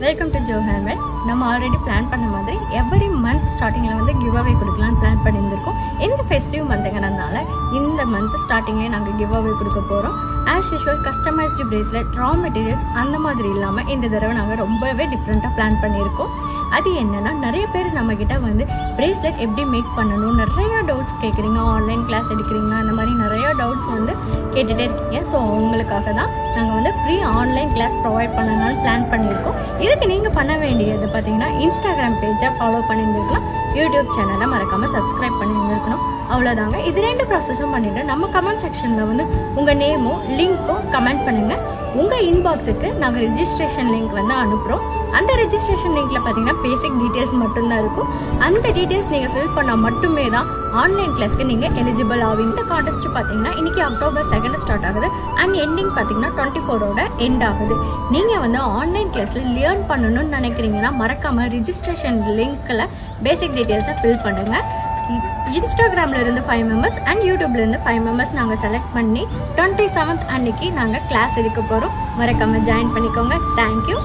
Welcome to Joe ஹேர்வேர். நம்ம already plan பண்ண மாதிரி எவ்ரி மந்த் ஸ்டார்டிங்கில் வந்து கிவ் அவே கொடுக்கலான்னு பிளான் பண்ணியிருந்திருக்கோம். இந்த ஃபெஸ்டிவ் மந்த்துங்கிறதுனால இந்த மந்த் ஸ்டார்டிங்லேயே நாங்கள் கிவ் அவே கொடுக்க போகிறோம். As usual customised bracelet, raw materials அந்த மாதிரி இல்லாமல் இந்த தடவை நாங்கள் ரொம்பவே டிஃப்ரெண்ட்டாக பிளான் பண்ணியிருக்கோம். அது என்னென்னா, நிறைய பேர் நம்மக்கிட்ட வந்து பிரேஸ்லெட் எப்படி மேக் பண்ணணும் நிறையா டவுட்ஸ் கேட்குறீங்க. ஆன்லைன் கிளாஸ் எடுக்கிறீங்க, அந்த மாதிரி நிறையா டவுட்ஸ் வந்து கேட்டுகிட்டே இருக்கீங்க. ஸோ அவங்களுக்காக தான் நாங்கள் வந்து ஃப்ரீ ஆன்லைன் கிளாஸ் ப்ரொவைட் பண்ணனால பிளான் பண்ணியிருக்கோம். இதுக்கு நீங்கள் பண்ண வேண்டியது பார்த்தீங்கன்னா, இன்ஸ்டாகிராம் பேஜை ஃபாலோ பண்ணியிருந்துருக்கலாம், யூடியூப் சேனலை மறக்காமல் சப்ஸ்கிரைப் பண்ணியிருந்துருக்கணும். அவ்வளோதாங்க. இது 2 ப்ராசஸும் பண்ணிவிட்டு நம்ம கமெண்ட் செக்ஷனில் வந்து உங்கள் நேமும் லிங்க்கும் கமெண்ட் பண்ணுங்கள். உங்கள் இன்பாக்ஸுக்கு நாங்கள் ரிஜிஸ்ட்ரேஷன் லிங்க் வந்து அனுப்புகிறோம். அந்த ரிஜிஸ்ட்ரேஷன் லிங்க்கில் பார்த்தீங்கன்னா பேசிக் டீட்டெயில்ஸ் மட்டும்தான் இருக்கும். அந்த டீட்டெயில்ஸ் நீங்கள் ஃபில் பண்ணால் மட்டுமே தான் ஆன்லைன் கிளாஸ்க்கு நீங்கள் எலிஜிபிள் ஆகும். இந்த கான்டெஸ்ட் பார்த்தீங்கன்னா இன்றைக்கி October 2 ஸ்டார்ட் ஆகுது அண்ட் எண்டிங் பார்த்தீங்கன்னா 24 எண்ட் ஆகுது. நீங்கள் வந்து ஆன்லைன் கிளாஸில் லேர்ன் பண்ணணும்னு நினைக்கிறீங்கன்னா மறக்காமல் ரிஜிஸ்ட்ரேஷன் லிங்க்கில் பேசிக் டீட்டெயில்ஸை ஃபில் பண்ணுங்கள். இன்ஸ்டாகிராமில் இருந்து 5 மெம்பர்ஸ் அண்ட் யூடியூப்லேருந்து 5 மெம்பர்ஸ் நாங்கள் செலக்ட் பண்ணி 27th அன்னைக்கு நாங்கள் கிளாஸ் எடுக்க போகிறோம். மறக்காமல் ஜாயின் பண்ணிக்கோங்க. தேங்க்யூ.